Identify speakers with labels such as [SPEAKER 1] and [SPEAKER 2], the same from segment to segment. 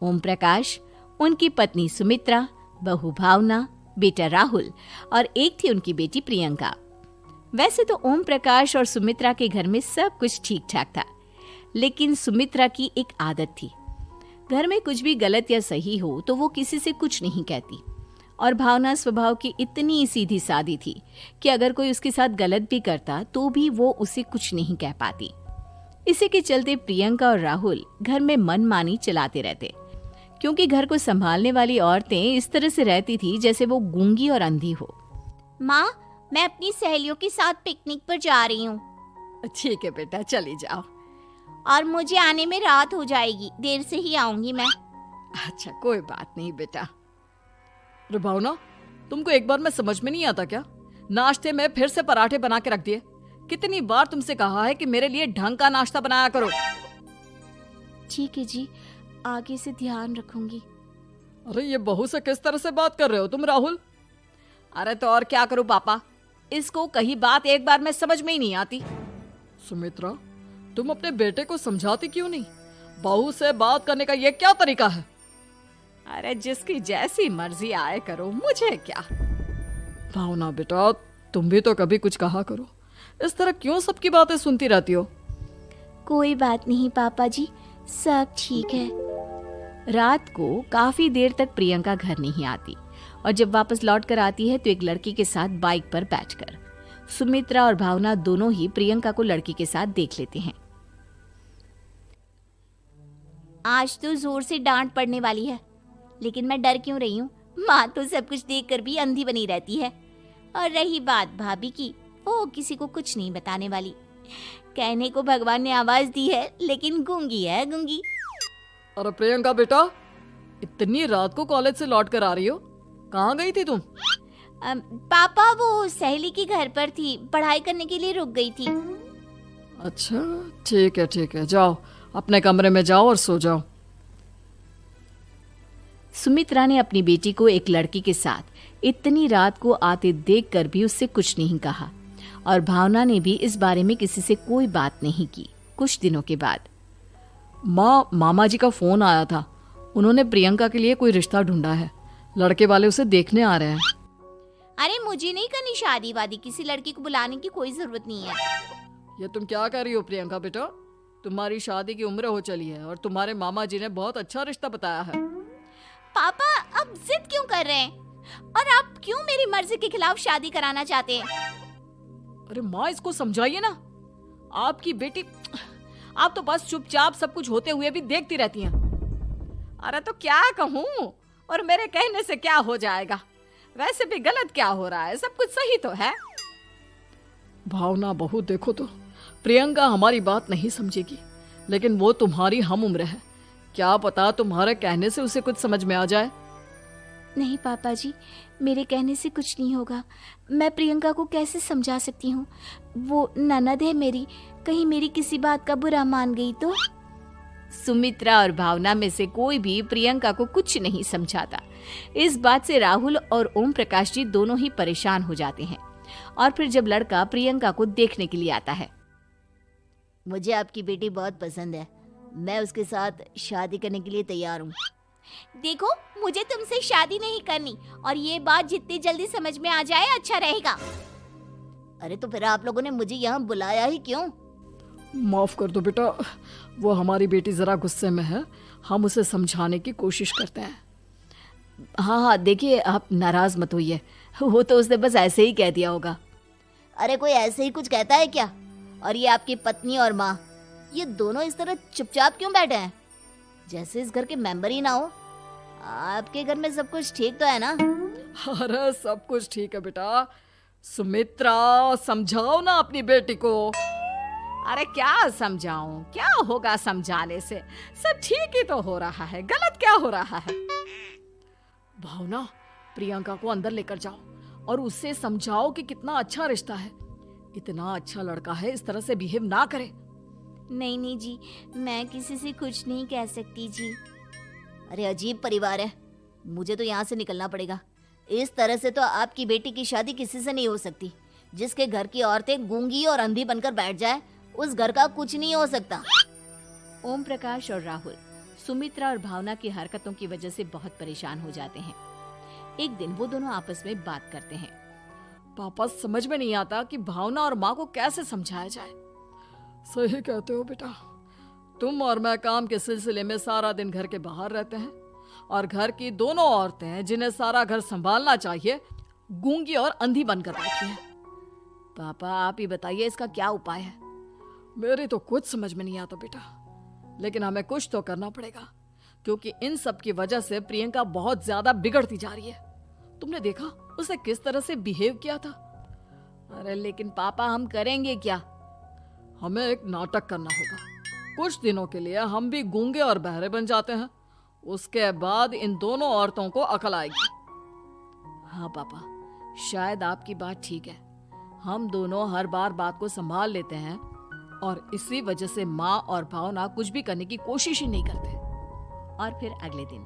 [SPEAKER 1] ओम प्रकाश, उनकी पत्नी सुमित्रा, बहू भावना, बेटा राहुल और एक थी उनकी बेटी प्रियंका। वैसे तो ओम प्रकाश और सुमित्रा के घर में सब कुछ ठीक ठाक था, लेकिन सुमित्रा की एक आदत थी। घर में कुछ भी गलत या सही हो तो वो किसी से कुछ नहीं कहती, और भावना स्वभाव की इतनी सीधी सादी थी कि अगर कोई उसके साथ गलत भी करता तो भी वो उसे कुछ नहीं कह पाती। इसी के चलते प्रियंका और राहुल घर में मनमानी चलाते रहते, क्योंकि घर को संभालने वाली औरतें इस तरह से रहती थी जैसे वो गूंगी और अंधी हो।
[SPEAKER 2] माँ, मैं अपनी सहेलियों के साथ पिकनिक पर जा रही हूँ।
[SPEAKER 1] ठीक है बेटा, चली जाओ।
[SPEAKER 2] और मुझे आने में रात हो जाएगी, देर से ही आऊंगी मैं।
[SPEAKER 1] अच्छा, कोई बात नहीं बेटा।
[SPEAKER 3] अरे भावना, तुमको एक बार में समझ में नहीं आता क्या? नाश्ते में फिर से पराठे बना के रख दिए। कितनी बार तुमसे कहा है कि मेरे लिए ढंग का नाश्ता बनाया करो।
[SPEAKER 2] ठीक है जी, आगे से ध्यान रखूंगी।
[SPEAKER 3] अरे ये बहू से किस तरह से बात कर रहे हो तुम राहुल?
[SPEAKER 1] अरे तो और क्या करूं पापा, इसको कही बात एक बार में समझ में ही नहीं आती।
[SPEAKER 3] सुमित्रा, तुम अपने बेटे को समझाती क्यों नहीं? बहू से बात करने का ये क्या तरीका है?
[SPEAKER 1] अरे जिसकी जैसी मर्जी आए करो, मुझे क्या।
[SPEAKER 3] भावना बेटा, तुम भी तो कभी कुछ कहा करो। इस तरह क्यों सबकी बातें सुनती रहती हो?
[SPEAKER 2] कोई बात नहीं पापा जी, सब ठीक है।
[SPEAKER 1] रात को काफी देर तक प्रियंका घर नहीं आती, और जब वापस लौट कर आती है तो एक लड़की के साथ बाइक पर बैठकर। सुमित्रा और भावना दोनों ही प्रियंका को लड़की के साथ देख लेते हैं।
[SPEAKER 2] आज तो जोर से डांट पड़ने वाली है, लेकिन मैं डर क्यों रही हूँ? माँ तो सब कुछ देखकर भी अंधी बनी रहती है। और रही बात भाभी की, वो किसी को कुछ नहीं बताने वाली। कहने को भगवान ने आवाज दी है, लेकिन गूंगी है गूंगी।
[SPEAKER 3] अरे प्रियंका बेटा, इतनी रात को कॉलेज से लौट कर आ रही हो? कहाँ गई थी तुम?
[SPEAKER 2] पापा, वो सहेली के घर पर थी, पढ़ाई करने के लिए रुक गई थी।
[SPEAKER 3] अच्छा, ठीक है, जाओ अपने कमरे में जाओ और सो जाओ।
[SPEAKER 1] सुमित्रा ने अपनी बेटी को एक लड़की के साथ इतनी रात को आते देखकर भी उससे कुछ नहीं कहा, और भावना ने भी इस बारे में किसी से कोई बात नहीं की। कुछ दिनों के बाद
[SPEAKER 3] मामा जी का फोन आया था। उन्होंने प्रियंका के लिए कोई रिश्ता ढूंढा है। लड़के वाले उसे देखने आ रहे हैं।
[SPEAKER 2] अरे मुझे नहीं करनी शादी वादी, किसी लड़की को बुलाने की कोई जरूरत नहीं है।
[SPEAKER 3] ये तुम क्या कर रही हो प्रियंका बेटा? तुम्हारी शादी की उम्र हो चली है और तुम्हारे मामा जी ने बहुत अच्छा रिश्ता बताया है।
[SPEAKER 2] पापा, अब जिद क्यों कर रहे हैं? और आप क्यों मेरी मर्जी के खिलाफ शादी कराना चाहते हैं?
[SPEAKER 3] अरे माँ, इसको समझाइए ना। आपकी बेटी, आप तो बस चुपचाप सब कुछ होते हुए भी देखती रहती हैं।
[SPEAKER 1] अरे तो क्या कहूँ, और मेरे कहने से क्या हो जाएगा? वैसे भी गलत क्या हो रहा है, सब कुछ सही तो है।
[SPEAKER 3] भावना बहू, देखो तो प्रियंका हमारी बात नहीं समझेगी, लेकिन वो तुम्हारी हम उम्र है। क्या पता तुम्हारे कहने से उसे कुछ समझ में आ जाए।
[SPEAKER 2] नहीं पापा जी, मेरे कहने से कुछ नहीं होगा। मैं प्रियंका को कैसे समझा सकती हूँ? वो ननद है मेरी, कहीं मेरी किसी बात का बुरा मान गई तो?
[SPEAKER 1] सुमित्रा और भावना में से कोई भी प्रियंका को कुछ नहीं समझाता। इस बात से राहुल और ओम प्रकाश जी दोनों ही परेशान हो जाते हैं। और फिर जब लड़का प्रियंका को देखने के लिए आता है,
[SPEAKER 2] मुझे आपकी बेटी बहुत पसंद है, मैं उसके साथ शादी करने के लिए तैयार हूँ। देखो, मुझे तुमसे शादी नहीं करनी, और ये बात जितनी जल्दी समझ में आ जाए अच्छा रहेगा। अरे तो फिर आप लोगों ने मुझे यहाँ बुलाया ही क्यों?
[SPEAKER 3] माफ कर दो बेटा, वो हमारी बेटी जरा गुस्से में है। हम उसे समझाने की कोशिश करते हैं।
[SPEAKER 1] हाँ, देखिए आप नाराज मत होइए, वो तो उसने बस ऐसे ही कह दिया होगा।
[SPEAKER 2] अरे कोई ऐसे ही कुछ कहता है क्या? और ये आपकी पत्नी और माँ, ये दोनों इस तरह चुपचाप क्यों बैठे हैं, जैसे इस घर के मेंबर ही ना हो? आपके घर में सब कुछ ठीक तो है ना?
[SPEAKER 3] अरे सब कुछ ठीक है बेटा। सुमित्रा, समझाओ ना अपनी बेटी को।
[SPEAKER 1] अरे क्या समझाऊं, क्या होगा समझाने से? सब ठीक ही तो हो रहा है, गलत क्या हो रहा है?
[SPEAKER 3] भावना, प्रियंका को अंदर लेकर जाओ और उससे समझाओ कि कितना अच्छा रिश्ता है। इतना अच्छा लड़का है, इस तरह से बिहेव ना करे।
[SPEAKER 2] नहीं जी, मैं किसी से कुछ नहीं कह सकती जी। अरे अजीब परिवार है, मुझे तो यहाँ से निकलना पड़ेगा। इस तरह से तो आपकी बेटी की शादी किसी से नहीं हो सकती। जिसके घर की औरतें गूंगी और अंधी बनकर बैठ जाए, उस घर का कुछ नहीं हो सकता।
[SPEAKER 1] ओम प्रकाश और राहुल सुमित्रा और भावना की हरकतों की वजह से बहुत परेशान हो जाते हैं। एक दिन वो दोनों आपस में बात करते हैं।
[SPEAKER 3] पापा, समझ में नहीं आता कि भावना और माँ को कैसे समझाया जाए। सही कहते हो बेटा, तुम और मैं काम के सिलसिले में सारा दिन घर के बाहर रहते हैं और घर की दोनों औरतें जिन्हें सारा घर संभालना चाहिए गूंगी और अंधी बनकर बैठी हैं।
[SPEAKER 1] पापा, आप ही बताइए इसका क्या उपाय है।
[SPEAKER 3] मेरी तो कुछ समझ में नहीं आता बेटा, लेकिन हमें कुछ तो करना पड़ेगा, क्योंकि इन सब की वजह से प्रियंका बहुत ज्यादा बिगड़ती जा रही है। तुमने देखा उसे किस तरह से बिहेव किया था।
[SPEAKER 1] अरे लेकिन पापा, हम करेंगे क्या?
[SPEAKER 3] हमें एक नाटक करना होगा। कुछ दिनों के लिए हम भी गूंगे और बहरे बन जाते हैं, उसके बाद इन दोनों औरतों को अकल आएगी।
[SPEAKER 1] हाँ पापा, शायद आपकी बात ठीक है। हम दोनों हर बार बात को संभाल लेते हैं और इसी वजह से माँ और भावना कुछ भी करने की कोशिश ही नहीं करते। और फिर अगले दिन,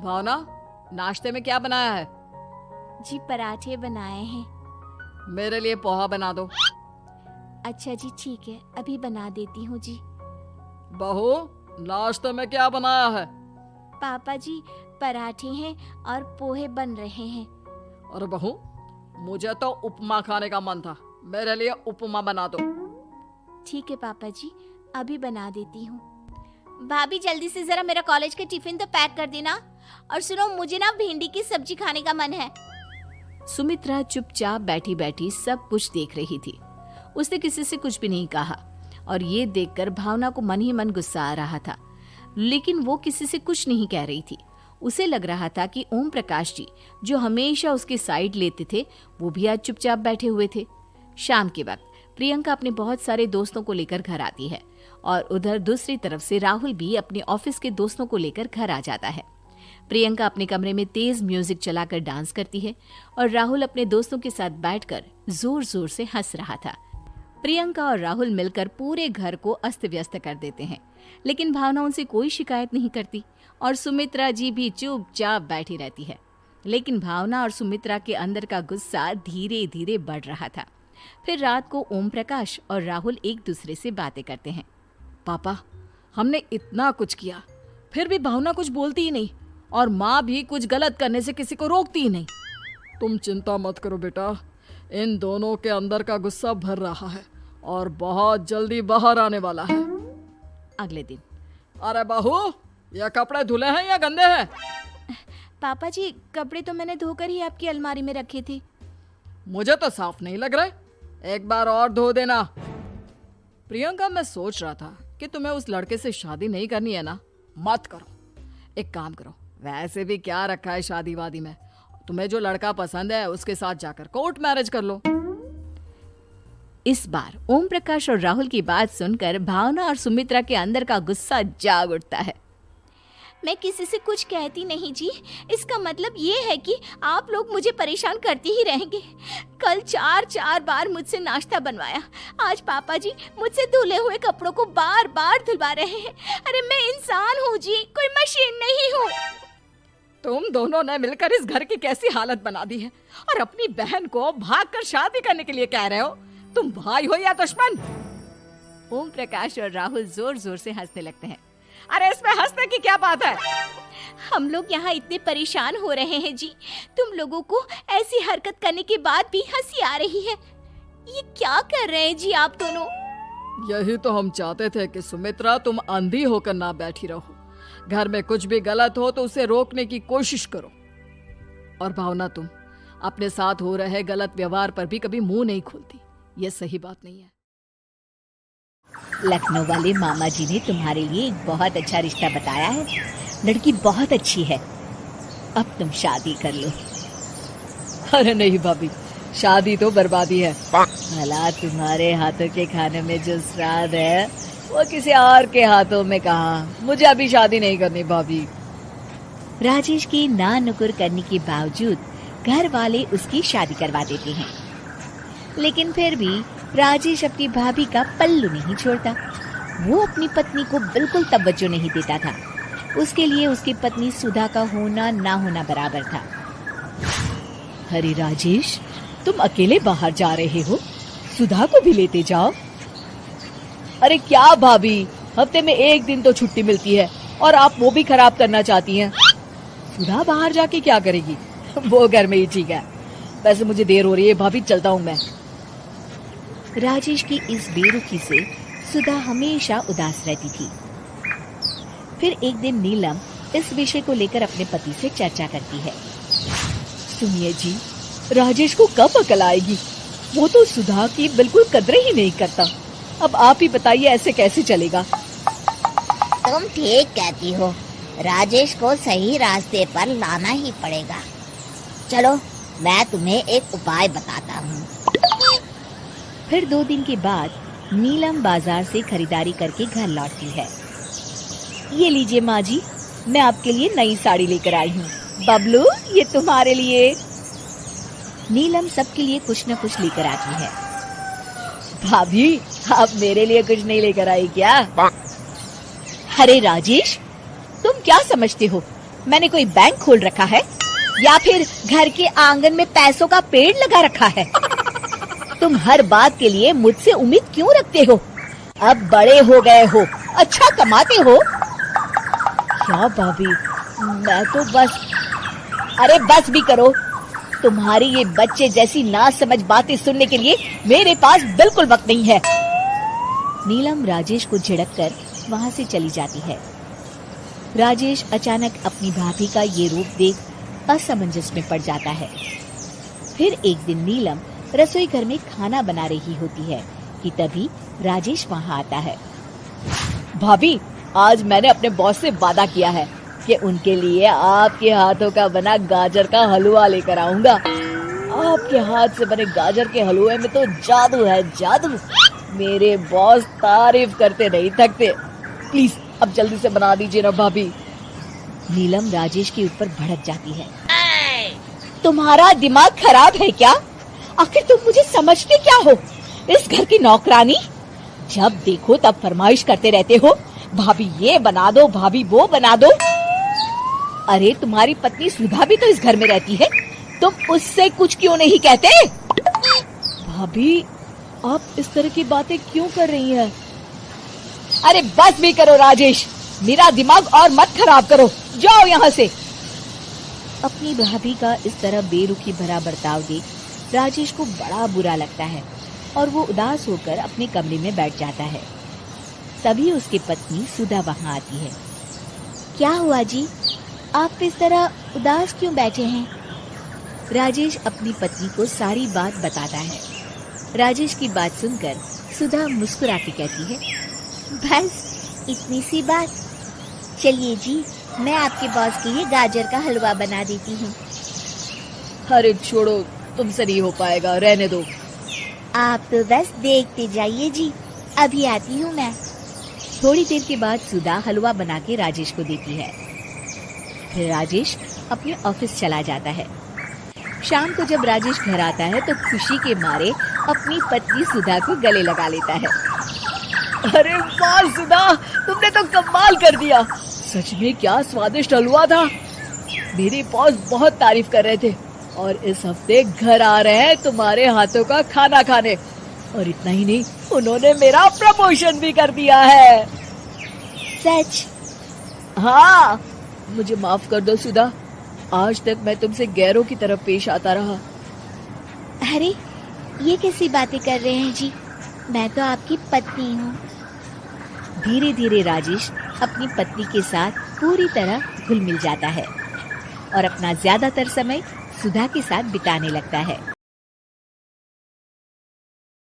[SPEAKER 3] भावना, नाश्ते में क्या बनाया है?
[SPEAKER 2] जी पराठे बनाए हैं।
[SPEAKER 3] मेरे लिए पोहा बना दो।
[SPEAKER 2] अच्छा जी ठीक है, अभी बना देती हूँ जी।
[SPEAKER 3] बहू, नाश्ते में क्या बनाया है?
[SPEAKER 2] पापा जी, पराठे हैं और पोहे बन रहे हैं।
[SPEAKER 3] अरे बहू, मुझे तो उपमा खाने का मन था, मेरे लिए उपमा बना दो।
[SPEAKER 2] ठीक है पापा जी, अभी बना देती हूँ। भाभी, जल्दी से जरा मेरा कॉलेज का टिफिन तो पैक कर देना। और सुनो, मुझे ना भिंडी की सब्जी खाने का मन है।
[SPEAKER 1] सुमित्रा चुपचाप बैठी बैठी सब कुछ देख रही थी। उसने किसी से कुछ भी नहीं कहा और ये देखकर भावना को मन ही मन गुस्सा आ रहा था, लेकिन वो किसी से कुछ नहीं कह रही थी। उसे लग रहा था कि ओम प्रकाश जी, जो हमेशा उसके साइड लेते थे, वो भी आज चुपचाप बैठे हुए थे। शाम के वक्त प्रियंका अपने बहुत सारे दोस्तों को लेकर घर आती है और उधर दूसरी तरफ से राहुल भी अपने ऑफिस के दोस्तों को लेकर घर आ जाता है। प्रियंका अपने कमरे में तेज म्यूजिक चलाकर डांस करती है और राहुल अपने दोस्तों के साथ बैठकर जोर जोर से हंस रहा था। प्रियंका और राहुल मिलकर पूरे घर को अस्त व्यस्त कर देते हैं, लेकिन भावना उनसे कोई शिकायत नहीं करती और सुमित्रा जी भी चुपचाप बैठी रहती है। लेकिन भावना और सुमित्रा के अंदर का गुस्सा धीरे धीरे बढ़ रहा था। फिर रात को ओम प्रकाश और राहुल एक दूसरे से बातें करते हैं।
[SPEAKER 3] पापा, हमने इतना कुछ किया, फिर भी भावना कुछ बोलती ही नहीं और माँ भी कुछ गलत करने से किसी को रोकती ही नहीं। तुम चिंता मत करो बेटा, इन दोनों के अंदर का गुस्सा भर रहा है और बहुत जल्दी बाहर आने वाला है।
[SPEAKER 1] अगले दिन,
[SPEAKER 3] अरे बहू, ये कपड़े धुले हैं या गंदे हैं?
[SPEAKER 2] पापा जी, कपड़े तो मैंने धोकर ही आपकी अलमारी में रखे थे।
[SPEAKER 3] मुझे तो साफ नहीं लग रहे, एक बार और धो देना। प्रियंका, मैं सोच रहा था कि तुम्हें उस लड़के से शादी नहीं करनी है ना, मत करो। एक काम करो, वैसे भी क्या रखा है शादी वादी में, तुम्हें जो लड़का पसंद है उसके साथ जाकर कोर्ट मैरिज कर लो।
[SPEAKER 1] इस बार ओम प्रकाश और राहुल की बात सुनकर भावना और सुमित्रा के अंदर का गुस्सा जाग उठता है।
[SPEAKER 2] मैं किसी से कुछ कहती नहीं जी, इसका मतलब ये है कि आप लोग मुझे परेशान करते ही रहेंगे। कल 4 बार मुझसे नाश्ता बनवाया, आज पापा जी मुझसे धुले हुए कपड़ों को बार बार धुलवा रहे हैं। अरे मैं इंसान हूँ जी, कोई मशीन नहीं हूँ।
[SPEAKER 3] तुम दोनों ने मिलकर इस घर की कैसी हालत बना दी है और अपनी बहन को भागकर शादी करने के लिए कह रहे हो। तुम भाई हो या दुश्मन?
[SPEAKER 1] ओम प्रकाश और राहुल जोर जोर से हंसने लगते हैं।
[SPEAKER 3] अरे इसमें हंसने की क्या बात है?
[SPEAKER 2] हम लोग यहाँ इतने परेशान हो रहे हैं जी, तुम लोगों को ऐसी हरकत करने के बाद भी हंसी आ रही है। ये क्या कर रहे हैं जी आप दोनों?
[SPEAKER 3] यही तो हम चाहते थे कि सुमित्रा, तुम अंधी होकर ना बैठी रहो। घर में कुछ भी गलत हो तो उसे रोकने की कोशिश करो। और भावना, तुम अपने साथ हो रहे गलत व्यवहार पर भी कभी मुंह नहीं खोलती, ये सही बात नहीं है।
[SPEAKER 1] लखनऊ वाले मामा जी ने तुम्हारे लिए एक बहुत अच्छा रिश्ता बताया है। लड़की बहुत अच्छी है, अब तुम शादी कर लो।
[SPEAKER 3] अरे नहीं भाभी, शादी तो बर्बादी है।
[SPEAKER 1] भला तुम्हारे हाथों के खाने में जो स्वाद है वो किसी और के हाथों में कहाँ।
[SPEAKER 3] मुझे अभी शादी नहीं करनी भाभी।
[SPEAKER 1] राजेश की ना नुकुर करने के बावजूद घर वाले उसकी शादी करवा देते हैं, लेकिन फिर भी राजेश अपनी भाभी का पल्लू नहीं छोड़ता। वो अपनी पत्नी को बिल्कुल तवज्जो नहीं देता था। उसके लिए उसकी पत्नी सुधा का होना ना होना बराबर था।
[SPEAKER 3] अरे राजेश, तुम अकेले बाहर जा रहे हो, सुधा को भी लेते जाओ। अरे क्या भाभी, हफ्ते में 1 दिन तो छुट्टी मिलती है और आप वो भी खराब करना चाहती हैं। सुधा बाहर जाके क्या करेगी? वो घर में ही ठीक है। वैसे मुझे देर हो रही है भाभी, चलता हूँ मैं।
[SPEAKER 1] राजेश की इस बेरुखी से सुधा हमेशा उदास रहती थी। फिर एक दिन नीलम इस विषय को लेकर अपने पति से चर्चा करती है।
[SPEAKER 3] सुनिए जी, राजेश को कब अकल आएगी? वो तो सुधा की बिल्कुल कदर ही नहीं करता। अब आप ही बताइए ऐसे कैसे चलेगा?
[SPEAKER 2] तुम ठीक कहती हो, राजेश को सही रास्ते पर लाना ही पड़ेगा। चलो मैं तुम्हें एक उपाय बताता हूँ।
[SPEAKER 1] फिर 2 दिन के बाद नीलम बाजार से खरीदारी करके घर लौटती है। ये लीजिए माँ जी, मैं आपके लिए नई साड़ी लेकर आई हूँ। बबलू, ये तुम्हारे लिए। नीलम सबके लिए कुछ न कुछ लेकर आती है।
[SPEAKER 3] भाभी, आप मेरे लिए कुछ नहीं लेकर आई क्या?
[SPEAKER 1] अरे राजेश, तुम क्या समझते हो? मैंने कोई बैंक खोल रखा है या फिर घर के आंगन में पैसों का पेड़ लगा रखा है? तुम हर बात के लिए मुझसे उम्मीद क्यों रखते हो? अब बड़े हो गए हो, अच्छा कमाते हो।
[SPEAKER 3] क्या भाभी, मैं तो बस।
[SPEAKER 1] अरे बस भी करो। तुम्हारी ये बच्चे जैसी नासमझ बातें सुनने के लिए मेरे पास बिल्कुल वक्त नहीं है। नीलम राजेश को झिड़क कर वहाँ से चली जाती है। राजेश अचानक अपनी भाभी का ये रूप देख असमंजस में पड़ जाता है। फिर एक दिन नीलम रसोई घर में खाना बना रही होती है कि तभी राजेश वहाँ आता है।
[SPEAKER 3] भाभी, आज मैंने अपने बॉस से वादा किया है कि उनके लिए आपके हाथों का बना गाजर का हलवा लेकर आऊंगा। आपके हाथ से बने गाजर के हलवे में तो जादू है, जादू। मेरे बॉस तारीफ करते नहीं थकते। प्लीज अब जल्दी से बना दीजिए ना भाभी।
[SPEAKER 1] नीलम राजेश के ऊपर भड़क जाती है। तुम्हारा दिमाग खराब है क्या? आखिर तुम मुझे समझते क्या हो? इस घर की नौकरानी? जब देखो तब फरमाइश करते रहते हो, भाभी ये बना दो, भाभी वो बना दो। अरे तुम्हारी पत्नी सुधा भी तो इस घर में रहती है, तुम उससे कुछ क्यों नहीं कहते?
[SPEAKER 3] भाभी, आप इस तरह की बातें क्यों कर रही हैं?
[SPEAKER 1] अरे बस भी करो राजेश, मेरा दिमाग और मत खराब करो, जाओ यहाँ से। अपनी भाभी का इस तरह बेरुखी भरा बर्ताव देख राजेश को बड़ा बुरा लगता है और वो उदास होकर अपने कमरे में बैठ जाता है। तभी उसकी पत्नी सुधा वहाँ आती है। क्या हुआ जी, आप इस तरह उदास क्यों बैठे हैं? राजेश अपनी पत्नी को सारी बात बताता है। राजेश की बात सुनकर सुधा मुस्कुरा के कहती है,
[SPEAKER 2] बस इतनी सी बात। चलिए जी, मैं आपके बॉस के लिए गाजर का हलवा बना देती हूँ।
[SPEAKER 3] अरे छोड़ो, तुमसे नहीं हो पाएगा, रहने दो।
[SPEAKER 2] आप तो बस देखते जाइए जी, अभी आती हूँ मैं।
[SPEAKER 1] थोड़ी देर के बाद सुधा हलवा बना के राजेश को देती है। फिर राजेश अपने ऑफिस चला जाता है। शाम को जब राजेश घर आता है तो खुशी के मारे अपनी पत्नी सुधा को गले लगा लेता है।
[SPEAKER 3] अरे वाह सुधा, तुमने तो कमाल कर दिया। सच में क्या स्वादिष्ट हलवा था। मेरे बॉस बहुत तारीफ कर रहे थे और इस हफ्ते घर आ रहे हैं तुम्हारे हाथों का खाना खाने। और इतना ही नहीं, उन्होंने मेरा प्रमोशन भी कर दिया है।
[SPEAKER 2] सच?
[SPEAKER 3] हाँ, मुझे माफ कर दो सुधा, आज तक मैं तुमसे गैरों की तरफ पेश आता रहा।
[SPEAKER 2] अरे ये कैसी बातें कर रहे हैं जी, मैं तो आपकी पत्नी हूँ।
[SPEAKER 1] धीरे धीरे राजेश अपनी पत्नी के साथ पूरी तरह घुल मिल जाता है और अपना ज्यादातर समय सुधा के साथ बिताने लगता है।